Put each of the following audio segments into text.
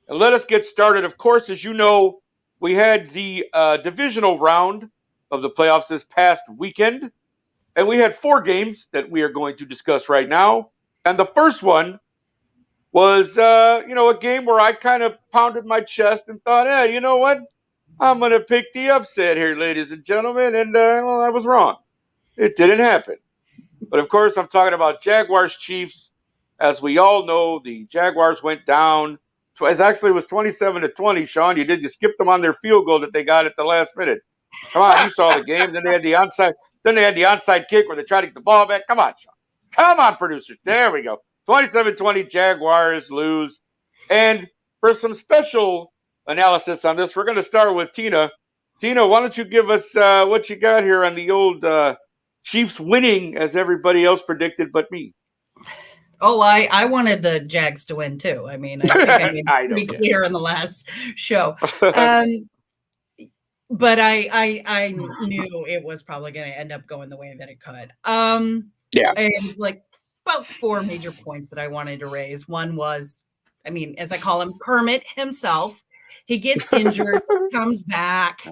And let us get started. Of course, as you know, we had the divisional round of the playoffs this past weekend, and we had 4 games that we are going to discuss right now. And the first one was, a game where I kind of pounded my chest and thought, hey, you know what? I'm going to pick the upset here, ladies and gentlemen. And well, I was wrong. It didn't happen. But of course, I'm talking about Jaguars Chiefs. As we all know, the Jaguars went down. It actually was 27-20. Sean, you skipped them on their field goal that they got at the last minute. Come on, you saw the game. Then they had the onside. Then they had the onside kick where they tried to get the ball back. Come on, Sean. Come on, producers. There we go. 27-20. Jaguars lose. And for some special analysis on this, we're going to start with Tina. Tina, why don't you give us what you got here on the old Chiefs winning as everybody else predicted but me? Oh, I wanted the Jags to win too. I mean, I think I made it pretty clear in the last show. But I knew it was probably going to end up going the way that it could. And like about 4 major points that I wanted to raise. One was, I mean, as I call him, Kermit himself. He gets injured, comes back.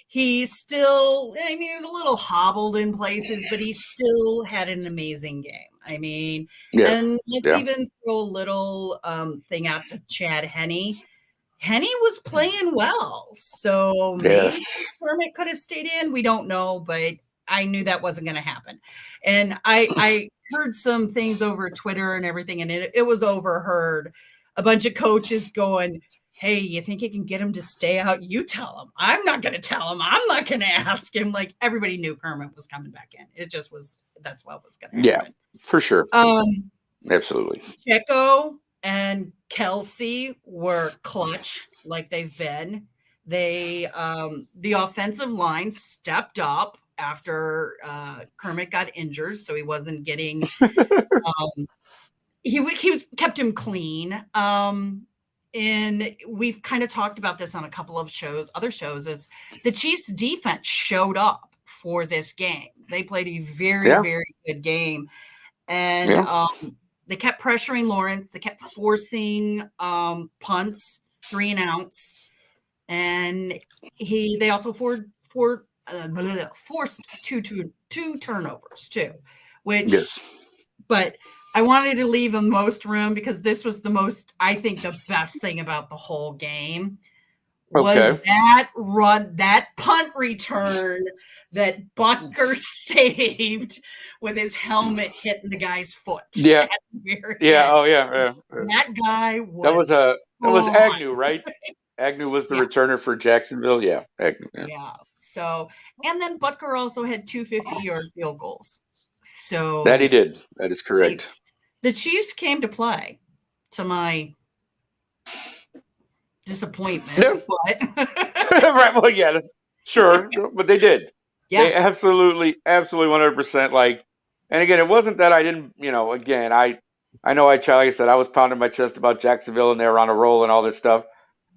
He's still, I mean, he was a little hobbled in places, but he still had an amazing game. I mean, and let's even throw a little thing out to Chad Henne. Henne was playing well. So maybe Kermit could have stayed in. We don't know, but I knew that wasn't going to happen. And I heard some things over Twitter and everything, and it was overheard. A bunch of coaches going, hey, you think you can get him to stay out? You tell him. I'm not going to tell him. I'm not going to ask him. Like, everybody knew Kermit was coming back in. It just was, that's what was going to happen. Yeah, for sure. Absolutely. Checo and Kelsey were clutch like they've been. They, the offensive line stepped up after Kermit got injured, so he wasn't getting, he was kept him clean. And we've kind of talked about this on a couple of other shows, is the Chiefs defense showed up for this game. They played a very, very good game. And they kept pressuring Lawrence. They kept forcing punts, 3 and outs. And they also forced 2 turnovers too, which, but I wanted to leave the most room because this was the most, I think the best thing about the whole game was that punt return that Butker saved with his helmet hitting the guy's foot. Yeah. That guy was. That was Agnew, right? Agnew was the returner for Jacksonville. Yeah. Agnew, yeah. So, and then Butker also had 2 50-yard field goals. So that he did. That is correct. The Chiefs came to play, to my disappointment. But right. Well, yeah, sure. But they did. Yeah. They absolutely 100%. Like, and again, it wasn't that I didn't, again, I know like I said, I was pounding my chest about Jacksonville and they were on a roll and all this stuff.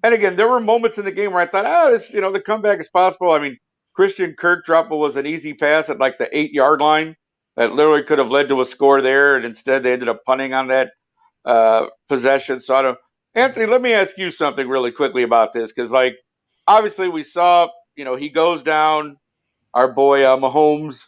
And again, there were moments in the game where I thought, this, the comeback is possible. I mean, Christian Kirk drop was an easy pass at like the 8-yard line that literally could have led to a score there. And instead they ended up punting on that possession. So Anthony, let me ask you something really quickly about this. Cause like, obviously we saw, he goes down, our boy Mahomes,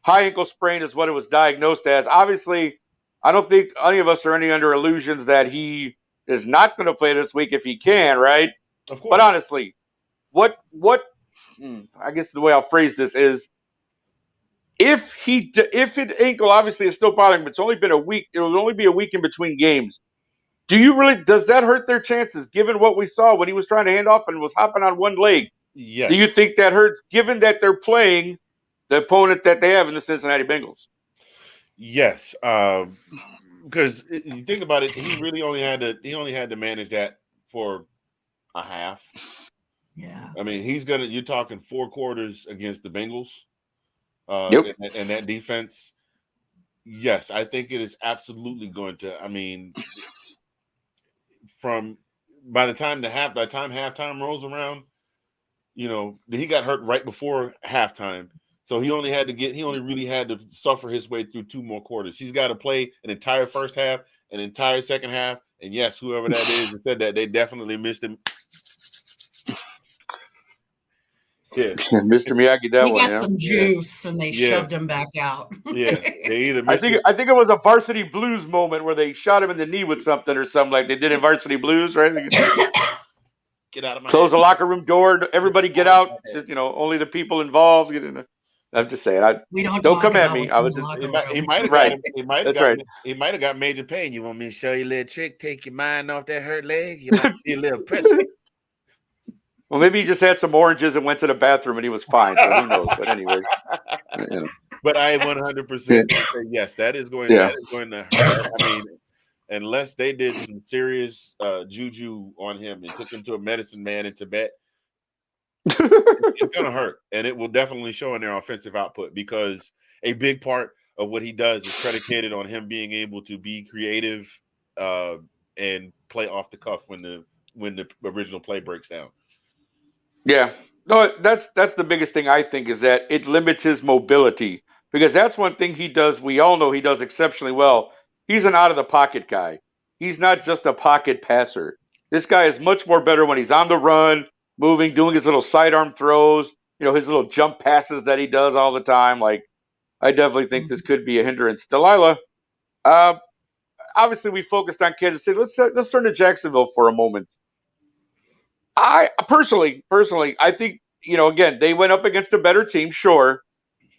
high ankle sprain is what it was diagnosed as. Obviously, I don't think any of us are any under illusions that he is not going to play this week if he can, right? Of course. But honestly, what I guess the way I'll phrase this is, if his ankle obviously is still bothering him, it's only been a week. It will only be a week in between games. Does that hurt their chances, given what we saw when he was trying to hand off and was hopping on one leg? Yes. Do you think that hurts, given that they're playing the opponent that they have in the Cincinnati Bengals? Yes, because you think about it, he really only had to manage that for a half. Yeah, I mean, you're talking 4 quarters against the Bengals, and that defense. Yes, I think it is absolutely going to. I mean, by the time halftime rolls around, he got hurt right before halftime. So he only really had to suffer his way through 2 more quarters. He's got to play an entire first half an entire second half. And yes, whoever that is that said that, they definitely missed him. Yeah, Mr. Miyagi, that he one. got some juice and they shoved him back out. Yeah, they either I missed think it was a Varsity Blues moment where they shot him in the knee with something or something like they did in Varsity Blues, right? Get out of my Close head. the locker room door. Everybody get out. Just, only the people involved. I'm just saying. We don't come at about me. what's I in was the just locker room. He might have Right. got him. He might have That's got. right. He might have got major pain. You want me to show you a little trick? Take your mind off that hurt leg. You might be a little pressure. Well, maybe he just had some oranges and went to the bathroom and he was fine. So who knows? But anyway. But I 100% say yes. That is going. Yeah. That is going to hurt. I mean, unless they did some serious juju on him and took him to a medicine man in Tibet, it's going to hurt, and it will definitely show in their offensive output because a big part of what he does is predicated on him being able to be creative and play off the cuff when the original play breaks down. Yeah. No, that's the biggest thing I think is that it limits his mobility because that's one thing he does. We all know he does exceptionally well. He's an out of the pocket guy. He's not just a pocket passer. This guy is much more better when he's on the run, moving, doing his little sidearm throws, his little jump passes that he does all the time. Like, I definitely think this could be a hindrance. Delilah, obviously we focused on Kansas City. Let's turn to Jacksonville for a moment. I personally, I think, again, they went up against a better team, sure,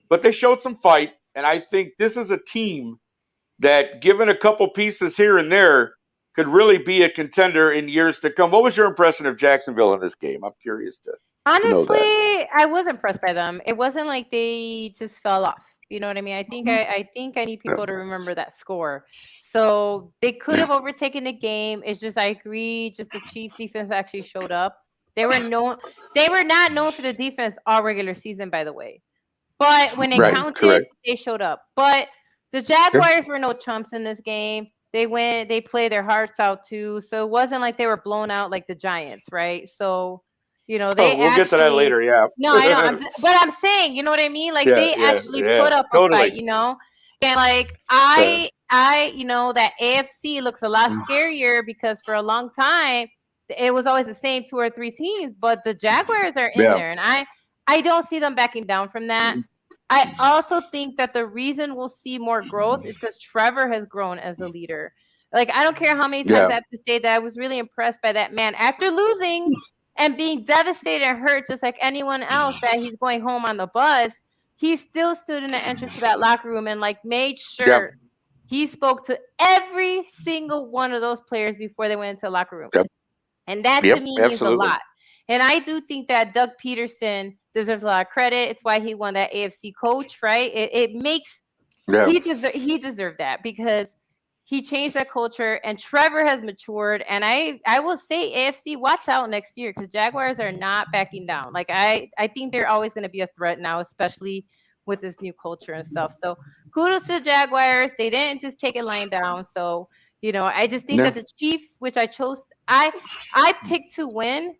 but they showed some fight. And I think this is a team that, given a couple pieces here and there, could really be a contender in years to come. What was your impression of Jacksonville in this game? I'm curious to know that. Honestly, I was impressed by them. It wasn't like they just fell off. You know what I mean? I think I need people to remember that score. So they could have overtaken the game. It's just I agree. Just the Chiefs defense actually showed up. They were not known for the defense all regular season, by the way. But when they counted, correct. They showed up. But the Jaguars were no chumps in this game. They played their hearts out too. So it wasn't like they were blown out like the Giants, right? So we'll get to that later, yeah. No, I know. But I'm saying, you know what I mean? Like they actually put up a fight, And like I that AFC looks a lot scarier because for a long time it was always the same 2 or 3 teams, but the Jaguars are in there, and I don't see them backing down from that. I also think that the reason we'll see more growth is because Trevor has grown as a leader. Like, I don't care how many times I have to say that I was really impressed by that man after losing and being devastated and hurt, just like anyone else, that he's going home on the bus. He still stood in the entrance to that locker room and like made sure he spoke to every single one of those players before they went into the locker room. And that to me means a lot. And I do think that Doug Peterson deserves a lot of credit. It's why he won that AFC coach, right? It makes he deserved that because he changed that culture, and Trevor has matured. And I will say, AFC, watch out next year because Jaguars are not backing down. Like I think they're always going to be a threat now, especially with this new culture and stuff. So kudos to the Jaguars. They didn't just take it lying down. So, I just think that the Chiefs, which I chose, I picked to win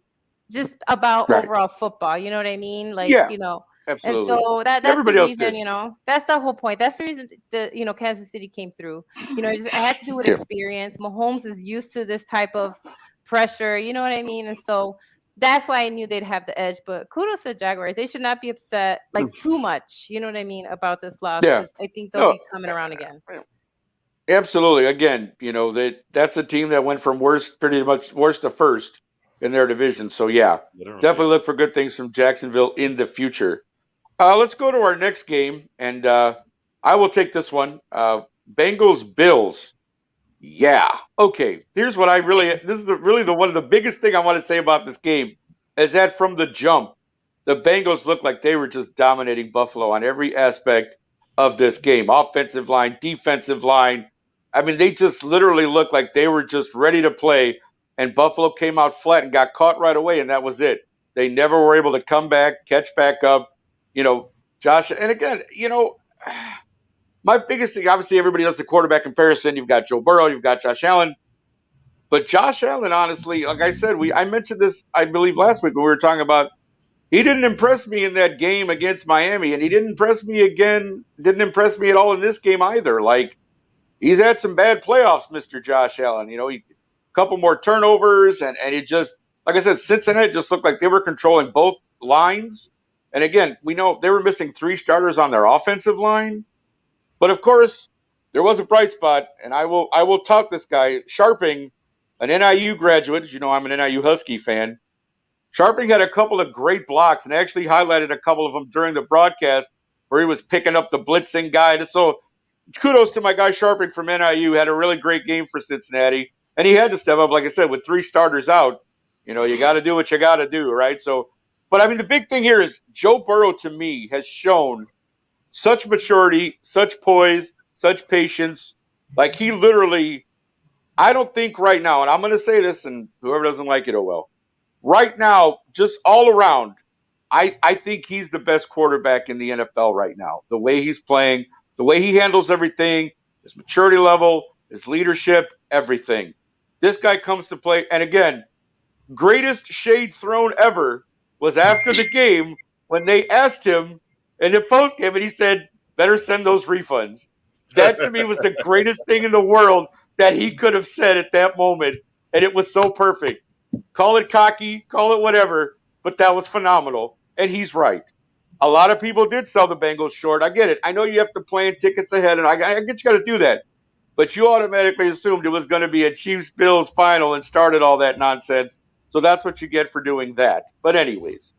just about overall football. You know what I mean? Like, absolutely. And so that's everybody the reason, that's the whole point. That's the reason the Kansas City came through. It had to do with experience. Mahomes is used to this type of pressure. You know what I mean? And so that's why I knew they'd have the edge. But kudos to the Jaguars. They should not be upset like too much. You know what I mean about this loss? Yeah. I think they'll be coming around again. Absolutely. Again, that's a team that went from pretty much worst to first in their division. So definitely look for good things from Jacksonville in the future. Let's go to our next game, and I will take this one. Bengals Bills. Yeah. Okay. Here's what this is really one of the biggest thing I want to say about this game is that from the jump, the Bengals looked like they were just dominating Buffalo on every aspect of this game. Offensive line, defensive line. I mean, they just literally looked like they were just ready to play, and Buffalo came out flat and got caught right away, and that was it. They never were able to come back, catch back up. Josh, and again, my biggest thing, obviously everybody does the quarterback comparison. You've got Joe Burrow, you've got Josh Allen. But Josh Allen, honestly, like I said, I mentioned this, I believe, last week when we were talking about, he didn't impress me in that game against Miami, and he didn't impress me at all in this game either. Like, he's had some bad playoffs, Mr. Josh Allen. A couple more turnovers, and it just, like I said, Cincinnati just looked like they were controlling both lines. And again, we know they were missing 3 starters on their offensive line. But of course, there was a bright spot, and I will talk this guy, Sharping, an NIU graduate. As you know, I'm an NIU Husky fan. Sharping had a couple of great blocks, and actually highlighted a couple of them during the broadcast where he was picking up the blitzing guy. So kudos to my guy Sharping from NIU. Had a really great game for Cincinnati, and he had to step up, like I said, with 3 starters out. You got to do what you got to do, right? So, but I mean, the big thing here is Joe Burrow, to me, has shown such maturity, such poise, such patience. Like, he literally, I don't think right now, and I'm going to say this, and whoever doesn't like it, oh well. Right now, just all around, I think he's the best quarterback in the NFL right now. The way he's playing, the way he handles everything, his maturity level, his leadership, everything. This guy comes to play, and again, greatest shade thrown ever was after the game when they asked him in the postgame, and he said, better send those refunds. That, to me, was the greatest thing in the world that he could have said at that moment, and it was so perfect. Call it cocky, call it whatever, but that was phenomenal, and he's right. A lot of people did sell the Bengals short. I get it. I know you have to plan tickets ahead, and I get you got to do that. But you automatically assumed it was going to be a Chiefs-Bills final and started all that nonsense. So that's what you get for doing that. But anyways,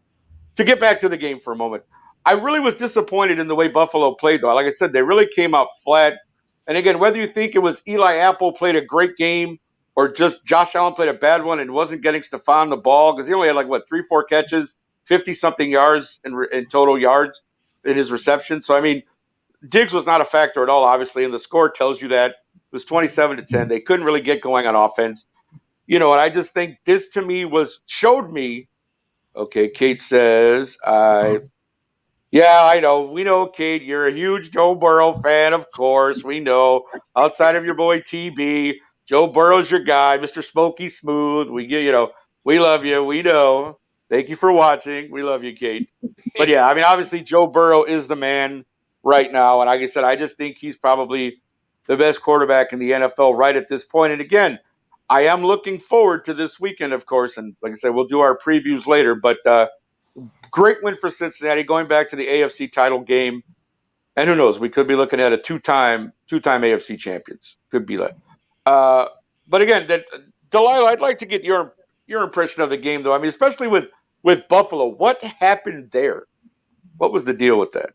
to get back to the game for a moment, I really was disappointed in the way Buffalo played, though. Like I said, they really came out flat. And again, whether you think it was Eli Apple played a great game or just Josh Allen played a bad one and wasn't getting Stephon the ball, because he only had 3-4 catches, 50-something yards in total yards in his reception. So, I mean, Diggs was not a factor at all, obviously, and the score tells you that. It was 27-10. They couldn't really get going on offense. And I just think this, to me, showed me, okay, Kate says, yeah, I know. We know, Kate, you're a huge Joe Burrow fan, of course. We know. Outside of your boy TB, Joe Burrow's your guy, Mr. Smokey Smooth. We love you. We know. Thank you for watching. We love you, Kate. But yeah, I mean, obviously Joe Burrow is the man right now. And like I said, I just think he's probably the best quarterback in the NFL right at this point. And again, I am looking forward to this weekend, of course. And like I said, we'll do our previews later. But great win for Cincinnati, going back to the AFC title game. And who knows, we could be looking at a two-time AFC champions. Could be that. But again, Delilah, I'd like to get your impression of the game, though. I mean, especially with Buffalo. What happened there? What was the deal with that?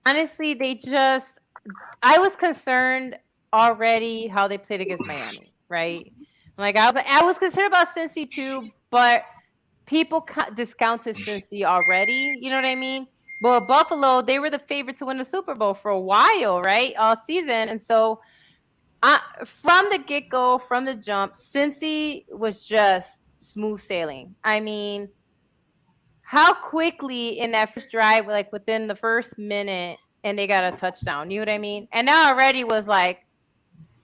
Honestly, I was concerned already how they played against Miami, right? Like, I was concerned about Cincy too, but people discounted Cincy already. You know what I mean? But Buffalo, they were the favorite to win the Super Bowl for a while, right? All season. And so from the get-go, from the jump, Cincy was just smooth sailing. I mean, how quickly in that first drive, like within the first minute, and they got a touchdown. You know what I mean? And now already was like,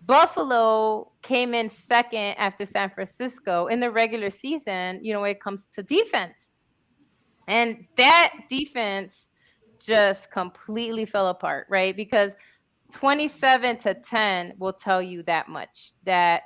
Buffalo came in second after San Francisco in the regular season, when it comes to defense. And that defense just completely fell apart, right? Because 27-10 will tell you that much, that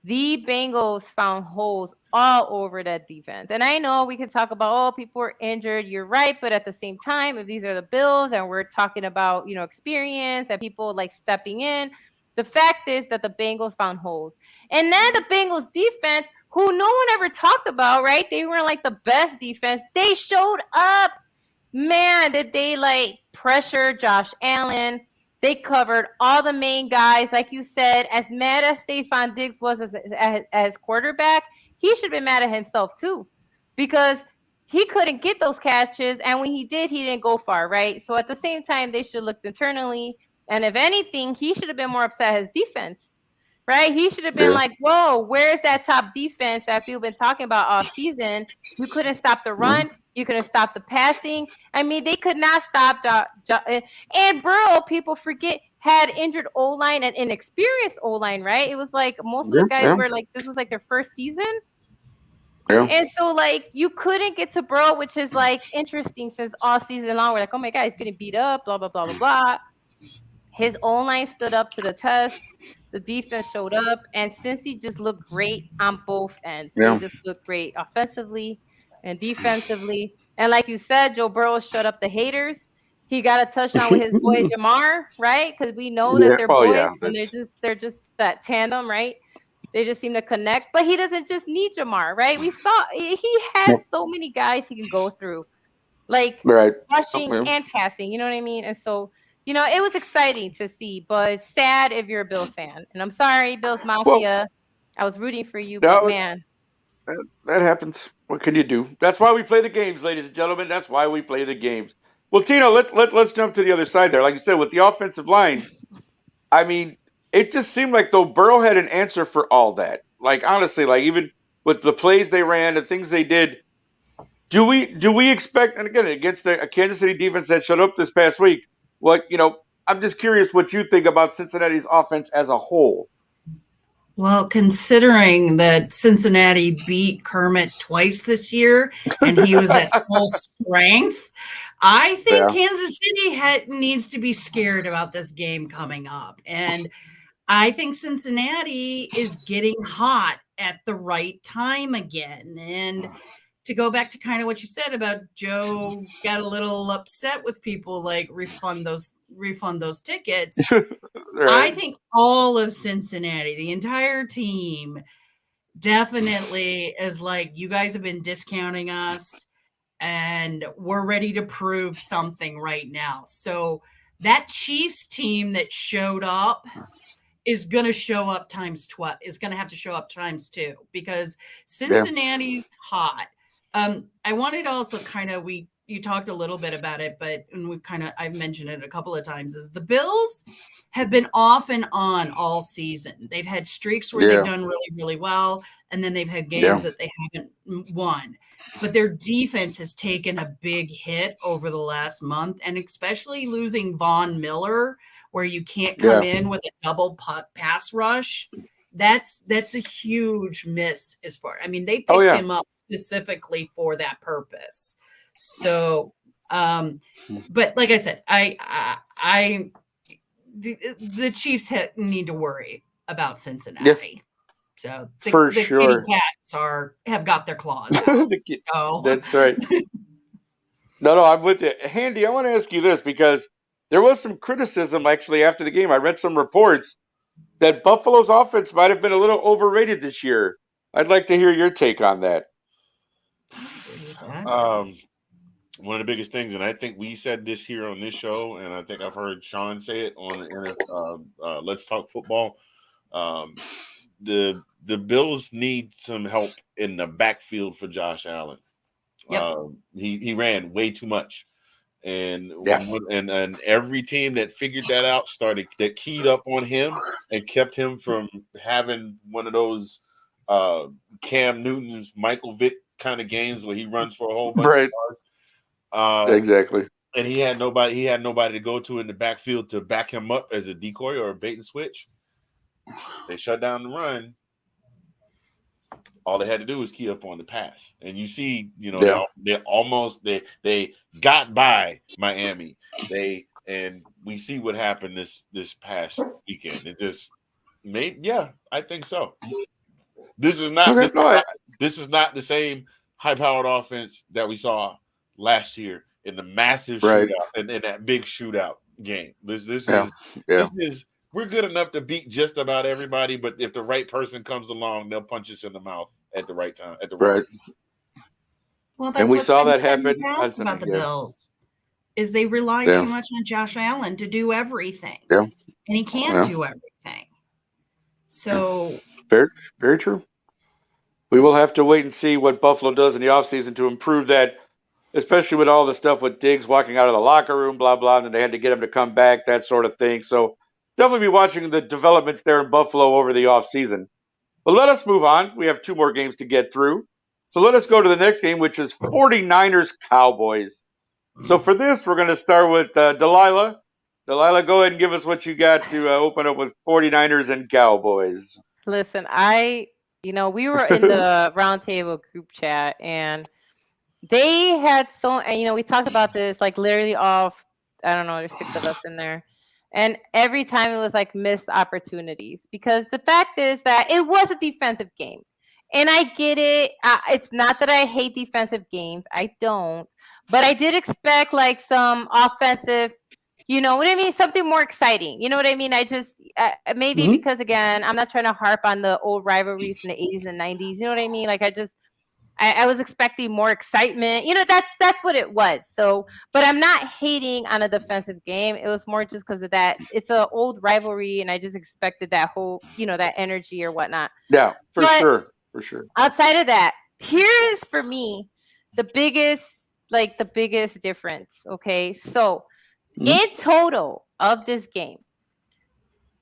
the Bengals found holes all over that defense. And I know we can talk about, people are injured. You're right. But at the same time, if these are the Bills and we're talking about, experience and people like stepping in, the fact is that the Bengals found holes. And then the Bengals defense, who no one ever talked about, right? They were like the best defense. They showed up. Man, did they pressure Josh Allen. They covered all the main guys. Like you said, as mad as Stephon Diggs was as quarterback, he should have been mad at himself too, because he couldn't get those catches. And when he did, he didn't go far, right? So at the same time, they should have looked internally. And if anything, he should have been more upset at his defense, right? He should have been like, whoa, where's that top defense that we've been talking about all season? You couldn't stop the run. You couldn't stop the passing. I mean, they could not stop. And Burrow, people forget, had injured O-line and inexperienced O-line, right? It was like most of the guys were like, this was like their first season. Yeah. And so, you couldn't get to Burrow, which is, interesting since all season long. We're like, oh, my God, he's getting beat up, blah, blah, blah, blah, blah. His O-line stood up to the test. The defense showed up, and Cincy just looked great on both ends. They just looked great offensively and defensively. And like you said, Joe Burrow shut up the haters. He got a touchdown with his boy Jamar, right? Because we know that they're boys, and they're just that tandem, right? They just seem to connect. But he doesn't just need Jamar, right? We saw he has so many guys he can go through, like rushing and passing. You know what I mean? And so, it was exciting to see, but sad if you're a Bills fan. And I'm sorry, Bills Mafia. I was rooting for you, but man. That happens. What can you do? That's why we play the games, ladies and gentlemen. That's why we play the games. Well, Tina, let's jump to the other side there. Like you said, with the offensive line, I mean, it just seemed like though Burrow had an answer for all that. Like honestly, like even with the plays they ran, the things they did, do we expect? And again, against a Kansas City defense that showed up this past week, I'm just curious what you think about Cincinnati's offense as a whole. Well, considering that Cincinnati beat Kermit twice this year and he was at full strength, I think Kansas City needs to be scared about this game coming up. And I think Cincinnati is getting hot at the right time again. And to go back to kind of what you said about Joe got a little upset with people like refund those tickets. I think all of Cincinnati, the entire team, definitely is like, you guys have been discounting us and we're ready to prove something right now. So that Chiefs team that showed up is going to show up times 12, is going to have to show up times 2 because Cincinnati's hot. I wanted to also kind of, you talked a little bit about it, but I've mentioned it a couple of times, is the Bills have been off and on all season. They've had streaks where they've done really, really well, and then they've had games that they haven't won. But their defense has taken a big hit over the last month, and especially losing Von Miller, where you can't come in with a double pass rush. That's a huge miss as far. I mean, they picked him up specifically for that purpose. So, but like I said, the Chiefs need to worry about Cincinnati. So the kitty cats have got their claws out. So. That's right. No, I'm with you. Handy, I want to ask you this because there was some criticism actually after the game. I read some reports that Buffalo's offense might have been a little overrated this year. I'd like to hear your take on that. One of the biggest things, and I think we said this here on this show, and I think I've heard Sean say it on Let's Talk Football. The Bills need some help in the backfield for Josh Allen. He ran way too much, and every team that figured that out that keyed up on him and kept him from having one of those Cam Newton's Michael Vick kind of games where he runs for a whole bunch of yards. Exactly. And he had nobody to go to in the backfield to back him up as a decoy or a bait and switch. They shut down the run. All they had to do was key up on the pass. And you see, they got by Miami. And we see what happened this past weekend. It just I think so. This is not this is not the same high-powered offense that we saw last year in the massive shootout and in that big shootout game. This is we're good enough to beat just about everybody, but if the right person comes along, they'll punch us in the mouth at the right time. Well, that's we saw that happen about the Bills. Is they rely too much on Josh Allen to do everything, and he can't do everything. So very, very true. We will have to wait and see what Buffalo does in the offseason to improve that, especially with all the stuff with Diggs walking out of the locker room, blah, blah, and then they had to get him to come back, that sort of thing. So definitely be watching the developments there in Buffalo over the offseason. But let us move on. We have 2 more games to get through. So let us go to the next game, which is 49ers-Cowboys. So for this, we're going to start with Delilah. Delilah, go ahead and give us what you got to open up with 49ers and Cowboys. Listen, we were in the Roundtable group chat, and they had we talked about this, like literally off, I don't know, there's 6 of us in there. And every time it was like missed opportunities, because the fact is that it was a defensive game. And I get it. It's not that I hate defensive games. I don't. But I did expect like some offensive, you know what I mean? Something more exciting. You know what I mean? I just, maybe because, again, I'm not trying to harp on the old rivalries from the 80s and 90s. You know what I mean? Like, I was expecting more excitement. You know, that's what it was. So, but I'm not hating on a defensive game. It was more just because of that. It's an old rivalry, and I just expected that whole, you know, that energy or whatnot. Yeah, for sure. Outside of that, here is for me the biggest difference. Okay, so in total of this game,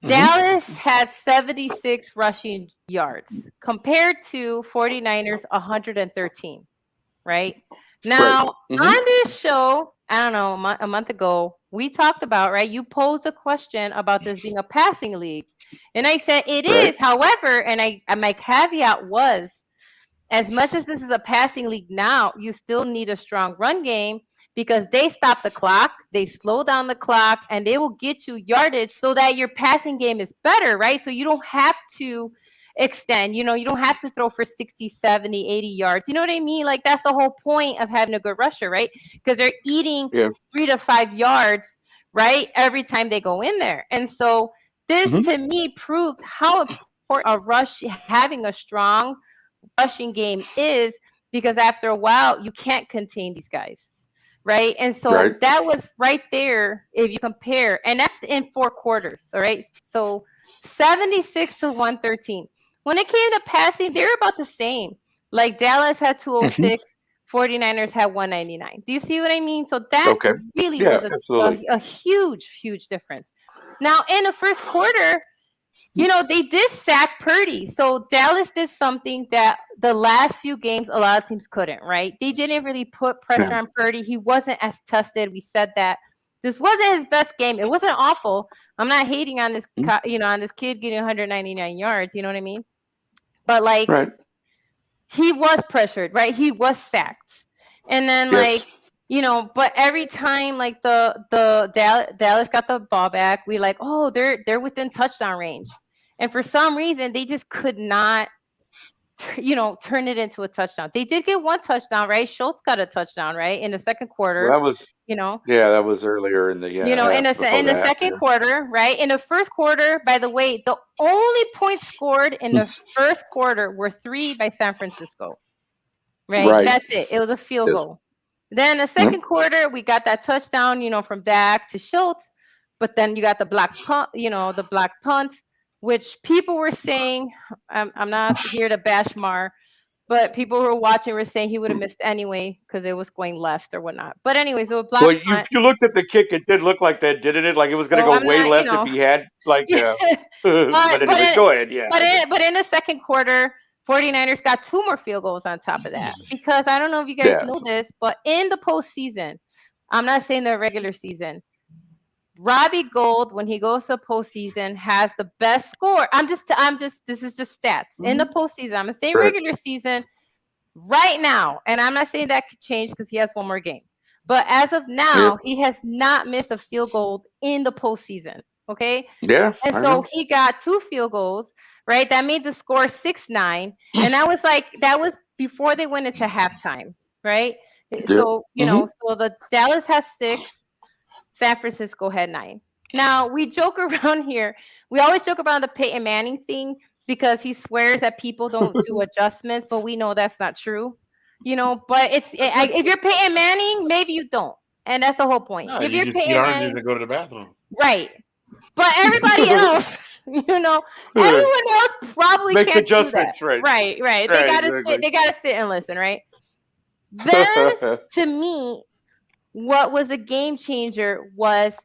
Dallas had 76 rushing yards compared to 49ers 113, right? Now, on this show, I don't know, a month ago, we talked about, right? You posed a question about this being a passing league. And I said it is. However, and my caveat was, as much as this is a passing league now, you still need a strong run game, because they stop the clock, they slow down the clock, and they will get you yardage so that your passing game is better, right? So you don't have to extend, you know, you don't have to throw for 60, 70, 80 yards. You know what I mean? Like, that's the whole point of having a good rusher, right? Because they're eating 3 to 5 yards, right, every time they go in there. And so this, to me, proved how important having a strong rushing game is, because after a while, you can't contain these guys. Right. And so that was right there. If you compare, and that's in 4 quarters. All right. So 76 to 113. When it came to passing, they're about the same. Like, Dallas had 206, 49ers had 199. Do you see what I mean? So that really was a huge difference. Now, in the first quarter, you know, they did sack Purdy. So Dallas did something that the last few games a lot of teams couldn't, right? They didn't really put pressure on Purdy. He wasn't as tested. We said that. This wasn't his best game. It wasn't awful. I'm not hating on this, you know, on this kid getting 199 yards. You know what I mean? But, like, he was pressured, right? He was sacked. And then, like, you know, but every time, like, the Dallas got the ball back, we like, oh, they're within touchdown range. And for some reason, they just could not, you know, turn it into a touchdown. They did get one touchdown, right? Schultz got a touchdown, right, in the second quarter. Well, that was, you know. Yeah, that was earlier in the you know, in the second quarter, right? In the first quarter, by the way, the only points scored in the first quarter were 3 by San Francisco. Right? That's it. It was a field goal. Then the second quarter, we got that touchdown, you know, from Dak to Schultz. But then you got the black punt, you know, the black punt, which people were saying, I'm not here to bash Mar, but people who were watching were saying he would have missed anyway because it was going left or whatnot. But anyways, it was black punt. Well, you looked at the kick, it did look like that, didn't it? Like it was going to go way left, you know, if he had, like, but anyways, go ahead, But in the second quarter, 49ers got 2 more field goals on top of that. Because I don't know if you guys know this, but in the postseason, I'm not saying the regular season, Robbie Gould, when he goes to postseason, has the best score. This is just stats. In the postseason, I'm going to say regular season right now, and I'm not saying that could change because he has 1 more game. But as of now, he has not missed a field goal in the postseason. Okay? Yeah. And so he got 2 field goals, right? That made the score 6-9. And that was before they went into halftime, right? So, you know, so the Dallas has 6. San Francisco had 9. Now, we joke around here. We always joke about the Peyton Manning thing because he swears that people don't do adjustments, but we know that's not true. You know, but if you're Peyton Manning, maybe you don't. And that's the whole point. No, if you're Peyton Manning, and go to the bathroom. Right. But everybody else, you know, everyone else probably makes can't adjustments, do that. Right. They gotta sit and listen, right? Then to me, what was a game changer was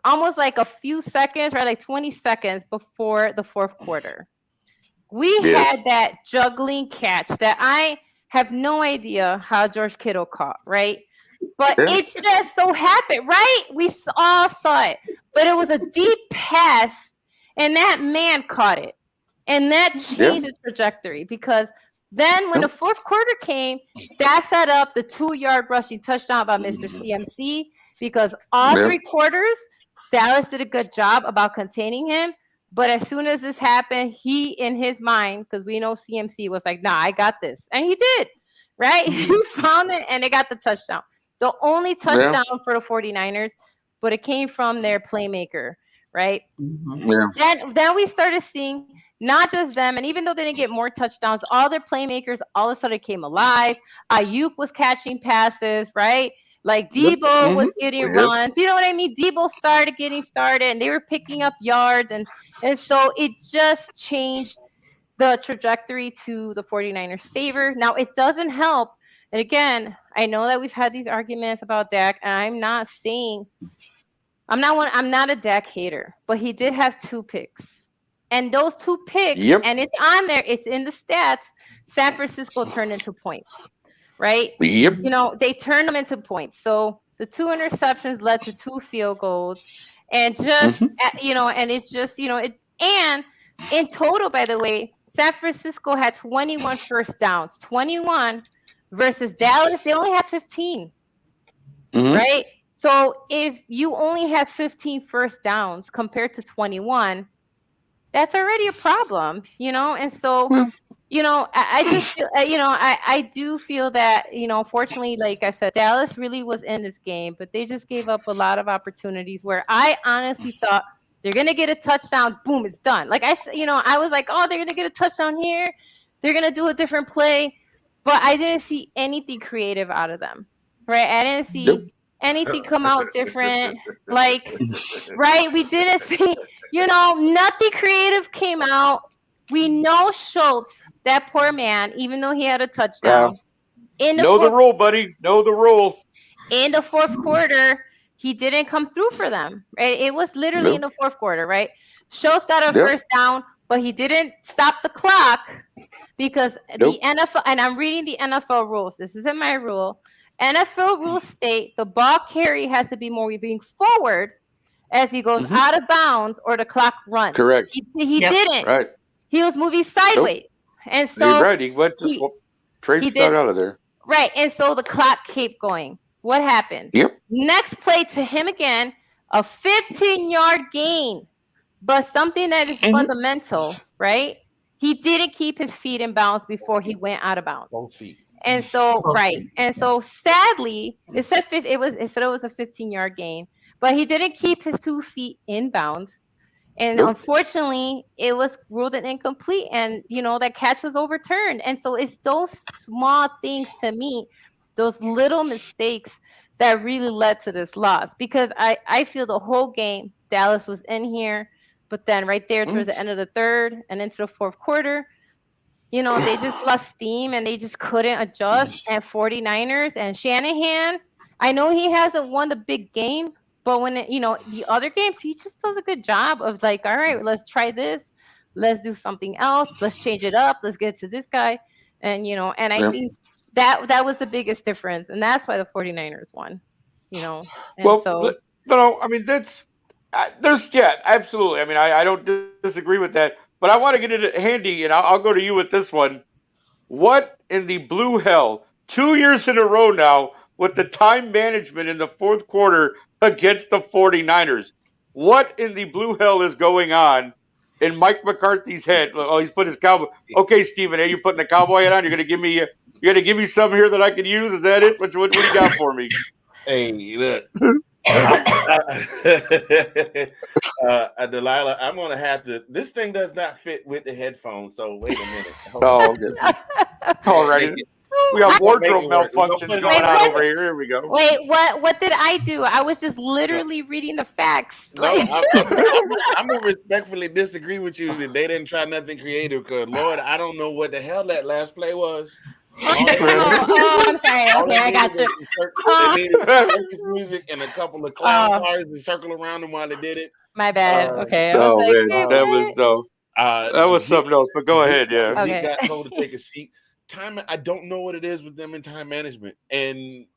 almost like a few seconds, right? Like 20 seconds before the fourth quarter. We had that juggling catch that I have no idea how George Kittle caught, right? But it just so happened, right? We all saw it. But it was a deep pass, and that man caught it. And that changed the trajectory because then when the fourth quarter came, that set up the 2-yard rushing touchdown by Mr. CMC because all 3 quarters, Dallas did a good job about containing him. But as soon as this happened, he, in his mind, because we know CMC was like, nah, I got this. And he did, right? He found it, and they got the touchdown. The only touchdown for the 49ers, but it came from their playmaker, right? Then we started seeing not just them, and even though they didn't get more touchdowns, all their playmakers all of a sudden came alive. Ayuk was catching passes, right? Like Debo was getting runs. You know what I mean? Debo started getting started, and they were picking up yards, and so it just changed the trajectory to the 49ers' favor. Now, it doesn't help. And again, I know that we've had these arguments about Dak, and I'm not a Dak hater, but he did have 2 picks. And those 2 picks, and it's on there, it's in the stats, San Francisco turned into points, right? You know, they turned them into points. So the 2 interceptions led to 2 field goals. And just, you know, and it's just, you know, and in total, by the way, San Francisco had 21 first downs, 21 versus Dallas, they only had 15, right? So if you only have 15 first downs compared to 21, that's already a problem, you know? And so, you know, I just, you know, I do feel that, you know, fortunately, like I said, Dallas really was in this game, but they just gave up a lot of opportunities where I honestly thought they're going to get a touchdown. Boom, it's done. Like I said, you know, I was like, oh, they're going to get a touchdown here. They're going to do a different play. But I didn't see anything creative out of them, right? I didn't see anything come out different. Like, right? We didn't see, you know, nothing creative came out. We know Schultz, that poor man, even though he had a touchdown. Know the rule, buddy. Know the rule. In the fourth quarter, he didn't come through for them. Right? It was literally in the fourth quarter, right? Schultz got a first down, but he didn't stop the clock because the NFL, and I'm reading the NFL rules. This isn't my rule. NFL rules state the ball carry has to be moving forward as he goes out of bounds or the clock runs. Correct. He didn't. Right. He was moving sideways. And so you're right. He went to trade out of there. Right. And so the clock kept going. What happened? Next play to him again, a 15-yard gain, but something that is fundamental, right? He didn't keep his feet in bounds before he went out of bounds. Both feet. And so, and so sadly, it said it was a 15-yard gain, but he didn't keep his 2 feet in bounds. And unfortunately, it was ruled an incomplete, and you know that catch was overturned. And so it's those small things to me, those little mistakes that really led to this loss. Because I feel the whole game, Dallas was in here, but then right there towards the end of the third and into the fourth quarter, you know, they just lost steam and they just couldn't adjust. And 49ers and Shanahan, I know he hasn't won the big game, but when you know the other games, he just does a good job of like, all right, let's try this, let's do something else, let's change it up, let's get to this guy, and you know, and I think that was the biggest difference, and that's why the 49ers won, you know. And I mean there's absolutely. I mean I don't disagree with that, but I want to get it handy, and I'll go to you with this one. What in the blue hell? 2 years in a row now with the time management in the fourth quarter against the 49ers. What in the blue hell is going on in Mike McCarthy's head? Oh, he's put his cowboy. Okay, Steven, are you putting the cowboy hat on? You're gonna give me some here that I can use? Is that it? What do you got for me? Hey, look. Delilah, I'm gonna have to. This thing does not fit with the headphones, so wait a minute. All right. We have wardrobe malfunctions going on over here. Here we go. Wait, what did I do? I was just literally reading the facts. No, I'm gonna respectfully disagree with you that they didn't try nothing creative. Because Lord, I don't know what the hell that last play was. I'm sorry. Okay, I got you. They needed music and a couple of clown cars and circle around them while they did it. My bad. Okay. That was dope. That was something else. But go ahead. Yeah. We got told to take a seat. Time, I don't know what it is with them in time management, and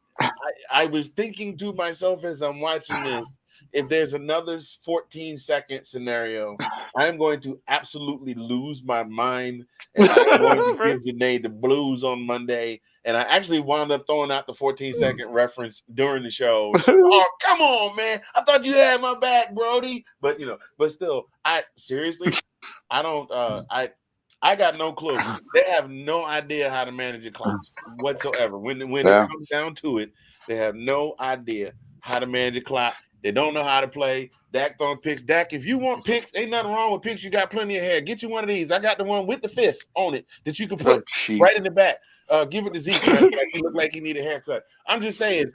I was thinking to myself as I'm watching this, if there's another 14-second scenario, I am going to absolutely lose my mind, and I'm going to give Janae the blues on Monday. And I actually wound up throwing out the 14-second reference during the show. Oh, come on, man! I thought you had my back, Brody. But still, I don't. I got no clue. They have no idea how to manage a clock whatsoever. When it comes down to it, they have no idea how to manage a clock. They don't know how to play. Dak throwing picks. Dak, if you want picks, ain't nothing wrong with picks. You got plenty of hair. Get you one of these. I got the one with the fist on it that you can put right in the back. Give it to Zeke. He look like he need a haircut. I'm just saying.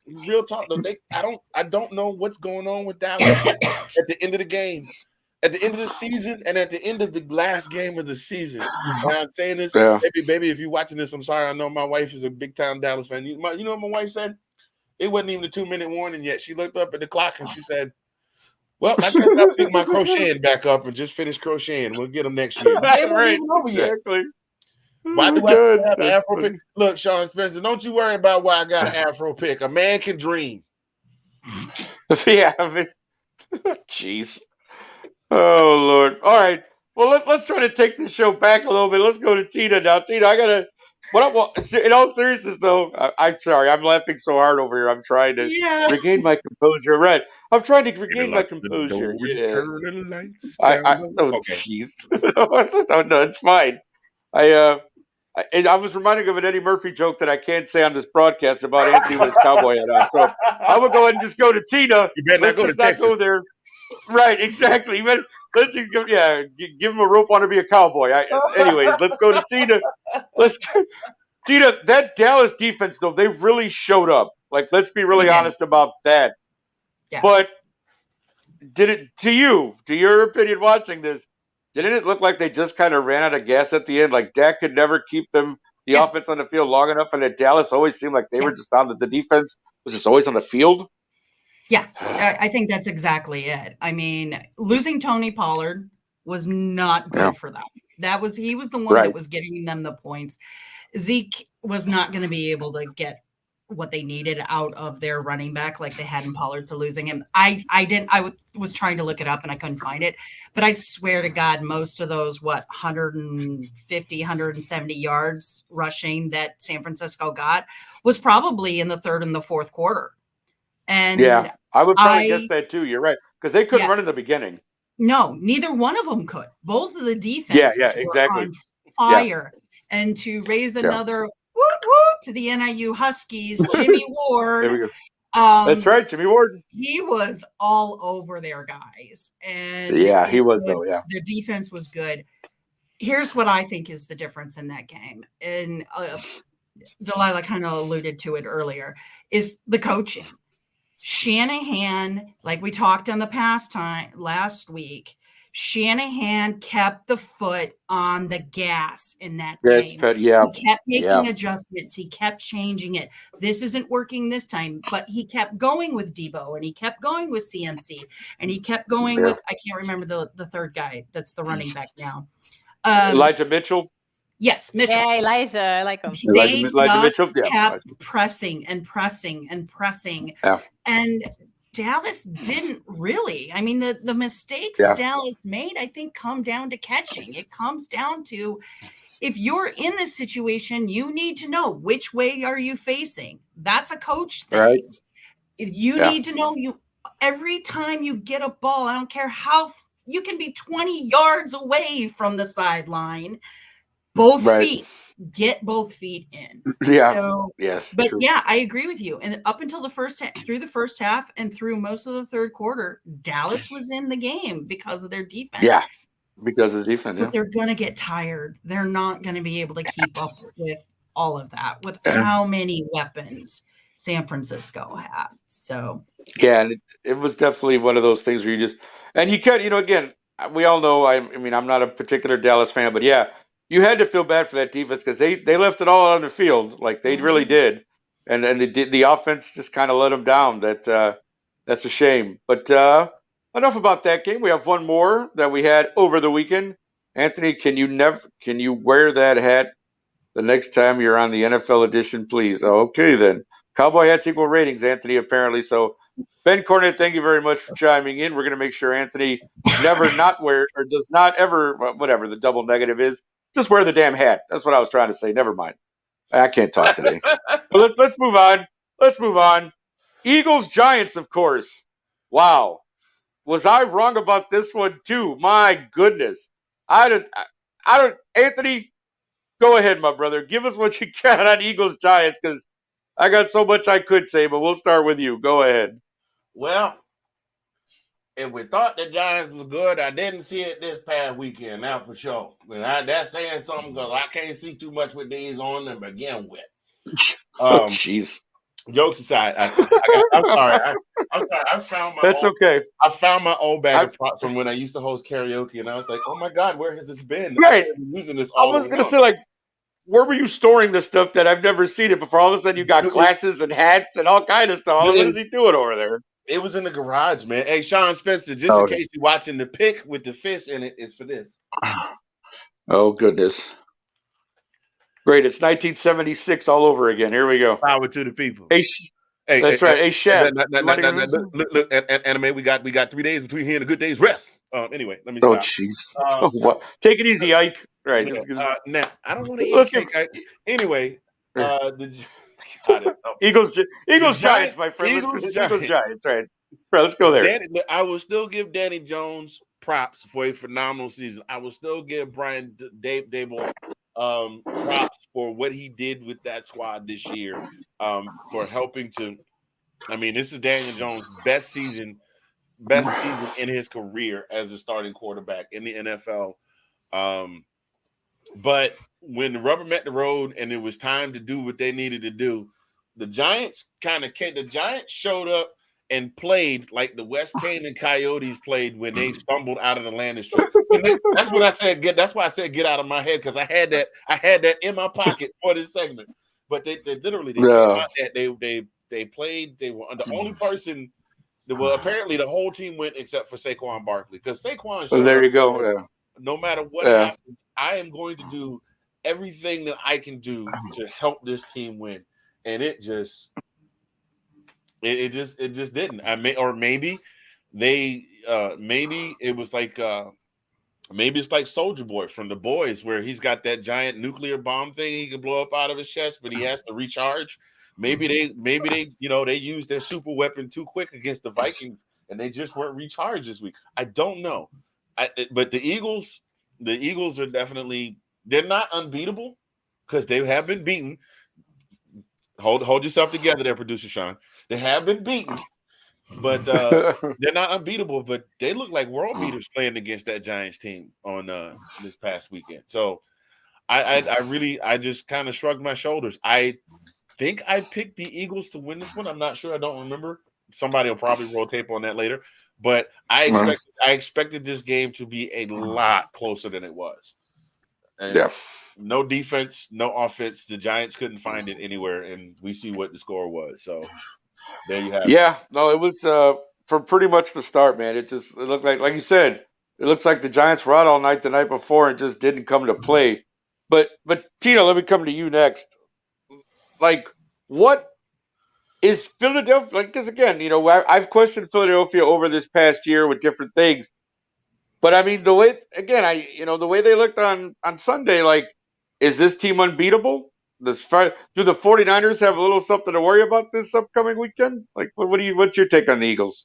Real talk though. I don't know what's going on with Dallas at the end of the game. At the end of the season and at the end of the last game of the season. And I'm saying this, baby, if you're watching this, I'm sorry. I know my wife is a big-time Dallas fan. You know what my wife said? It wasn't even a 2-minute warning yet. She looked up at the clock and she said, well, I guess I'll pick my crocheting back up and just finish crocheting. We'll get them next year. The game ain't even over yet. Why do I have an Afro pick? Look, Sean Spencer, don't you worry about why I got an Afro pick. A man can dream. Yeah, I mean, jeez. Oh, Lord. All right. Well, let's try to take the show back a little bit. Let's go to Tina now. Tina, in all seriousness, though, I'm sorry. I'm laughing so hard over here. I'm trying to regain my composure. Right. I'm trying to regain my composure. Yes. Oh, jeez. No, it's fine. I was reminded of an Eddie Murphy joke that I can't say on this broadcast about Anthony with his cowboy hat on. So I'm going to go ahead and just go to Tina. You better not go to Texas. Not go there. Right, exactly. Let's just go, give him a rope on to be a cowboy. Anyways, let's go to Tina. Tina, that Dallas defense, though, they really showed up. Like, let's be really honest about that. Yeah. But did it, to your opinion watching this, didn't it look like they just kind of ran out of gas at the end? Like, Dak could never keep the offense on the field long enough, and that Dallas always seemed like they were just on the defense was just always on the field? Yeah, I think that's exactly it. I mean, losing Tony Pollard was not good for them. He was the one that was getting them the points. Zeke was not going to be able to get what they needed out of their running back like they had in Pollard. So losing him, I was trying to look it up and I couldn't find it. But I swear to God, most of those 150, 170 yards rushing that San Francisco got was probably in the third and the fourth quarter. And I would probably guess that too. You're right, because they couldn't run in the beginning. No, neither one of them could. Both of the defenses were on fire. And to raise another woot to the NIU Huskies, Jimmy Ward. There we go. That's right, Jimmy Ward. He was all over their guys, and he was though. Yeah, their defense was good. Here's what I think is the difference in that game, and Delilah kind of alluded to it earlier: is the coaching. Shanahan, like we talked on the last week, Shanahan kept the foot on the gas in that game. He kept making adjustments. He kept changing it. This isn't working this time, but he kept going with Debo and he kept going with CMC and he kept going with, I can't remember the third guy that's the running back now. Elijah Mitchell. Yes, Mitchell. Yeah, Elijah. I like him. They just kept pressing and pressing and pressing. Yeah. And Dallas didn't really. I mean, the mistakes Dallas made, I think, come down to catching. It comes down to, if you're in this situation, you need to know which way are you facing. That's a coach thing. Right. You need to know every time you get a ball, I don't care how you can be 20 yards away from the sideline. Both feet, get both feet in. Yeah. So, yes. But I agree with you. And up until through the first half and through most of the third quarter, Dallas was in the game because of their defense. Yeah. Because of the defense. But they're going to get tired. They're not going to be able to keep up with all of that, with how many weapons San Francisco had. So. Yeah. And it was definitely one of those things where you can, again, we all know, I mean, I'm not a particular Dallas fan, but you had to feel bad for that defense because they left it all on the field, like they really did, and the offense just kind of let them down. That's a shame. But enough about that game. We have one more that we had over the weekend. Anthony, can you wear that hat the next time you're on the NFL edition, please? Okay, then. Cowboy hats equal ratings, Anthony. Apparently, so Ben Cornett, thank you very much for chiming in. We're going to make sure Anthony never not wear or does not ever, whatever the double negative is, just wear the damn hat. That's what I was trying to say. Never mind. I can't talk today. But let's move on. Let's move on. Eagles Giants, of course. Wow. Was I wrong about this one too? My goodness. I don't Anthony, go ahead, my brother. Give us what you got on Eagles Giants, because I got so much I could say, but we'll start with you. Go ahead. Well, if we thought the Giants was good, I didn't see it this past weekend, now for sure. But that's saying something, because I can't see too much with these on them to begin with. Oh, jeez. Jokes aside, I'm sorry. I found my okay. I found my old bag of props from when I used to host karaoke, and I was like, "Oh my God, where has this been?" Right. I've been using this. I was gonna say, like, where were you storing this stuff that I've never seen it before? All of a sudden, you got glasses and hats and all kind of stuff. What is he doing over there? It was in the garage, man. Hey, Sean Spencer, just in case you're watching the pick with the fist in it, it's for this. Oh goodness. Great, it's 1976 all over again. Here we go. Power to the people. Hey, that's right. Hey, Chef. Look, Anime, we got 3 days between here and a good day's rest. Anyway, let me stop. Oh, jeez. Take it easy, Ike. Right. Now, I don't want to eat cake. Anyway, Eagles Giants, my friend. Eagles Giants, right. Right, let's go there. I will still give Danny Jones props for a phenomenal season. I will still give Brian Daboll props for what he did with that squad this year, for helping to. I mean, this is Daniel Jones' best season in his career as a starting quarterback in the NFL. But when the rubber met the road and it was time to do what they needed to do, the Giants showed up and played like the West Canaan Coyotes played when they stumbled out of the landing strip. That's what I said. That's why I said get out of my head, because I had that in my pocket for this segment. But they literally came out that they played. They were the only person. Apparently the whole team went except for Saquon Barkley, because Saquon. Well, there you go. Yeah. No matter what happens, I am going to do everything that I can do to help this team win, and it just didn't. Maybe it was like maybe it's like Soldier Boy from The Boys, where he's got that giant nuclear bomb thing he can blow up out of his chest, but he has to recharge. Maybe they used their super weapon too quick against the Vikings, and they just weren't recharged this week. I don't know. But the Eagles are definitely, they're not unbeatable, because they have been beaten. Hold yourself together there, producer Sean. They have been beaten, but they're not unbeatable. But they look like world beaters playing against that Giants team on this past weekend. So I just kind of shrugged my shoulders. I think I picked the Eagles to win this one. I'm not sure. I don't remember. Somebody will probably roll tape on that later. But I expected this game to be a lot closer than it was. And no defense, no offense. The Giants couldn't find it anywhere, and we see what the score was. So there you have it. Yeah, no, it was for pretty much the start, man. It looked like you said, it looks like the Giants were out all night the night before and just didn't come to play. But Tino, let me come to you next. Like, what is Philadelphia, like, because again, I've questioned Philadelphia over this past year with different things, but I mean, the way they looked on Sunday, like, is this team unbeatable? Do the 49ers have a little something to worry about this upcoming weekend? Like, what's your take on the Eagles?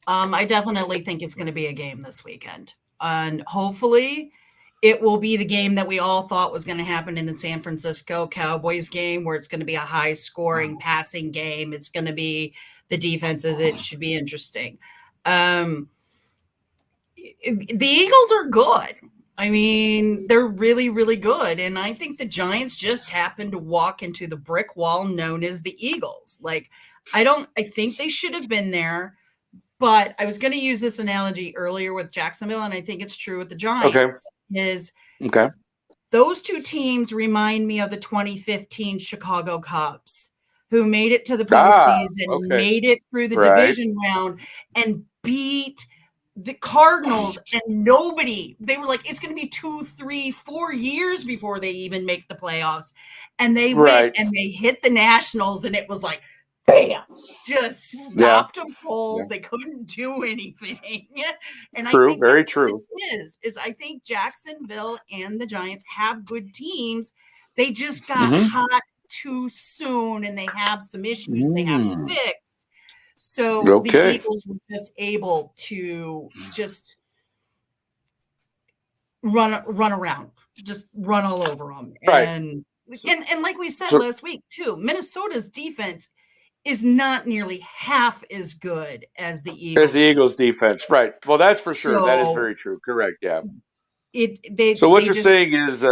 I definitely think it's going to be a game this weekend, and hopefully it will be the game that we all thought was going to happen in the San Francisco Cowboys game, where it's going to be a high-scoring passing game. It's going to be the defenses. It should be interesting. The Eagles are good. I mean, they're really, really good. And I think the Giants just happened to walk into the brick wall known as the Eagles. Like, I think they should have been there. But I was going to use this analogy earlier with Jacksonville, and I think it's true with the Giants. Those two teams remind me of the 2015 Chicago Cubs, who made it to the postseason, made it through the division round, and beat the Cardinals. And they were like, it's going to be 2, 3, 4 years before they even make the playoffs. And they went and they hit the Nationals, and it was like, bam, just stopped them cold. Yeah. They couldn't do anything. And true, I think very true. Is I think Jacksonville and the Giants have good teams. They just got hot too soon, and they have some issues they have to fix. So the Eagles were just able to just run around, just run all over them. Right. And like we said last week too, Minnesota's defense is not nearly half as good as the Eagles. As the Eagles defense, right. Well, that's for sure. That is very true. Correct, yeah. So what you're saying is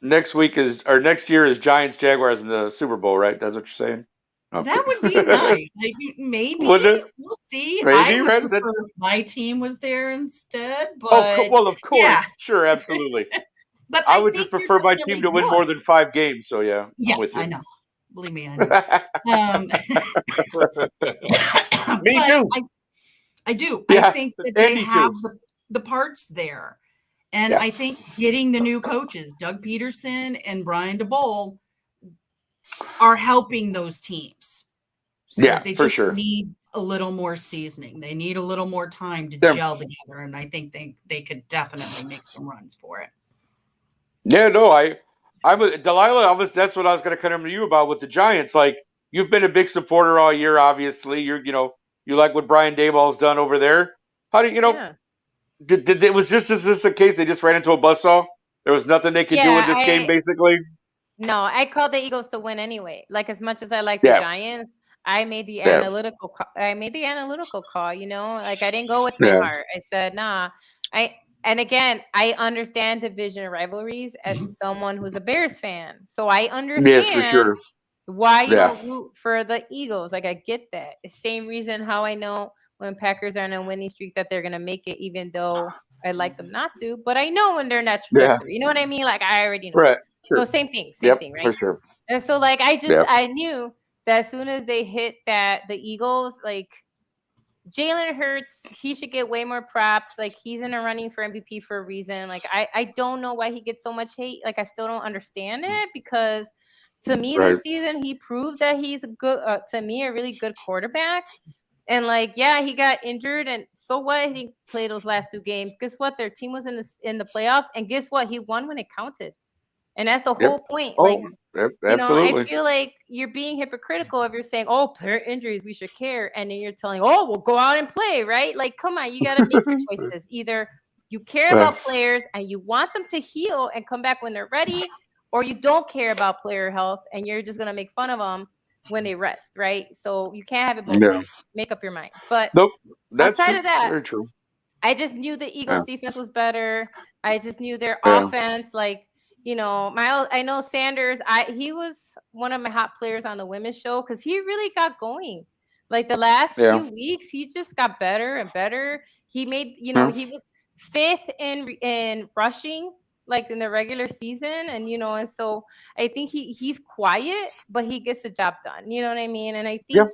next year is Giants Jaguars in the Super Bowl, right? That's what you're saying? Okay. That would be nice. Like, maybe we'll see. Maybe, I would prefer if my team was there instead. But well, of course, sure, absolutely. But I would just prefer my team to win more than 5 games. So yeah, I'm with you. I know. Believe me, I know. Me too. I do. Yeah, I think that they have the parts there. And I think getting the new coaches, Doug Peterson and Brian DeBoll, are helping those teams. So they just need a little more seasoning. They need a little more time to gel together. And I think they could definitely make some runs for it. Yeah, no, Delilah, that's what I was going to come to you about with the Giants. Like, you've been a big supporter all year, obviously. You like what Brian Daboll's done over there. How do you know? Yeah. Is this a case they just ran into a buzzsaw? There was nothing they could do in this game, basically? No, I called the Eagles to win anyway. Like, as much as I like the Giants, I made the analytical call. I made the analytical call, Like, I didn't go with my heart. I said, nah. And again, I understand division rivalries as someone who's a Bears fan. So I understand why you don't root for the Eagles. Like, I get that. The same reason how I know when Packers are on a winning streak that they're going to make it, even though I like them not to. But I know when they're in that trajectory. You know what I mean? Like, I already know. Right. Sure. So same thing, right? For sure. And so, like, I knew that as soon as they hit the Eagles, like, Jalen Hurts, he should get way more props. Like, he's in a running for MVP for a reason. Like, I don't know why he gets so much hate. Like, I still don't understand it, because to me this season he proved that he's a good, to me, a really good quarterback. And like, he got injured, and so what? He didn't play those last 2 games. Guess what? Their team was in the playoffs, and guess what? He won when it counted. And that's the whole point. Like, I feel like you're being hypocritical if you're saying, "Oh, player injuries, we should care," and then you're telling, "Oh, we'll go out and play," right? Like, come on, you got to make your choices. Either you care about players and you want them to heal and come back when they're ready, or you don't care about player health and you're just gonna make fun of them when they rest, right? So you can't have it both ways. Make up your mind. But outside of that, very true. I just knew the Eagles' defense was better. I just knew their offense, like. I know Sanders. He was one of my hot players on the women's show because he really got going. Like, the last few weeks, he just got better and better. He made, he was 5th in rushing, like, in the regular season, and and so I think he's quiet, but he gets the job done. You know what I mean? And I think.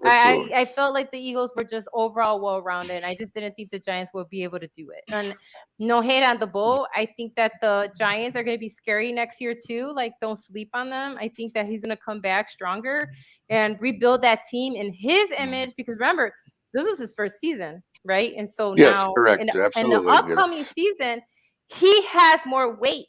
I felt like the Eagles were just overall well-rounded. I just didn't think the Giants would be able to do it. And no hate on the Bull. I think that the Giants are going to be scary next year too. Like, don't sleep on them. I think that he's going to come back stronger and rebuild that team in his image, because remember, this was his first season, right? And so now in the upcoming season, he has more weight.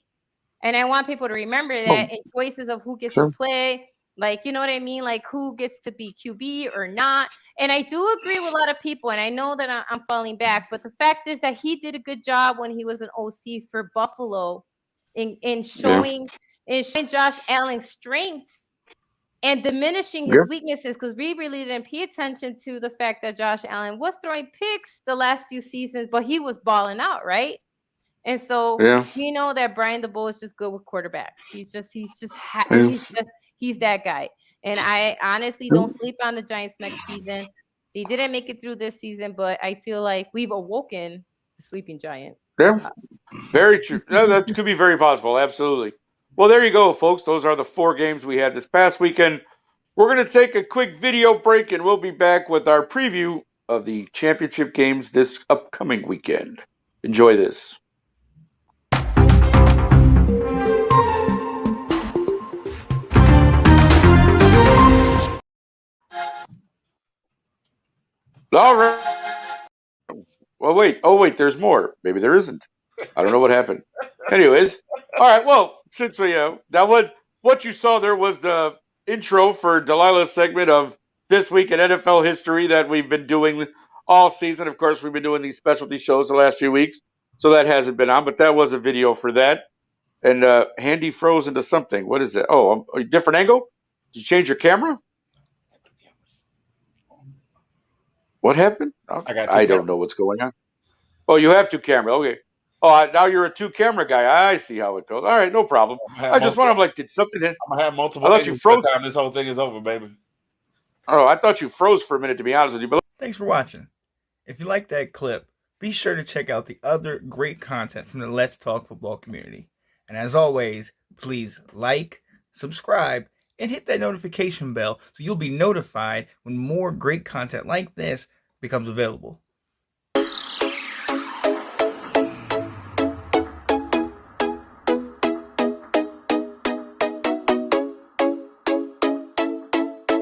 And I want people to remember that in choices of who gets to play. Like, you know what I mean? Like, who gets to be QB or not. And I do agree with a lot of people, and I know that I'm falling back, but the fact is that he did a good job when he was an OC for Buffalo in showing Josh Allen's strengths and diminishing his weaknesses, because we really didn't pay attention to the fact that Josh Allen was throwing picks the last few seasons, but he was balling out, right? And so we know that Brian DeBoll is just good with quarterbacks. He's that guy. And I honestly don't sleep on the Giants next season. They didn't make it through this season, but I feel like we've awoken the sleeping giant. Yeah, very true. That could be very possible. Absolutely. Well, there you go, folks. Those are the 4 games we had this past weekend. We're going to take a quick video break, and we'll be back with our preview of the championship games this upcoming weekend. Enjoy this. All right. Well, wait. Oh, wait. There's more. Maybe there isn't. I don't know what happened. Anyways, all right. Well, since we that what you saw there was the intro for Delilah's segment of This Week in NFL History that we've been doing all season. Of course, we've been doing these specialty shows the last few weeks, so that hasn't been on. But that was a video for that. And Handy froze into something. What is it? Oh, a different angle? Did you change your camera? What happened? I don't know what's going on. Oh, you have two cameras. Okay. Oh, now you're a two-camera guy. I see how it goes. All right, no problem. I just want to like get something in. I'm gonna have multiple angles by the time this whole thing is over, baby. Oh, I thought you froze for a minute, to be honest with you. But thanks for watching. If you liked that clip, be sure to check out the other great content from the Let's Talk Football community. And as always, please like, subscribe, and hit that notification bell so you'll be notified when more great content like this becomes available.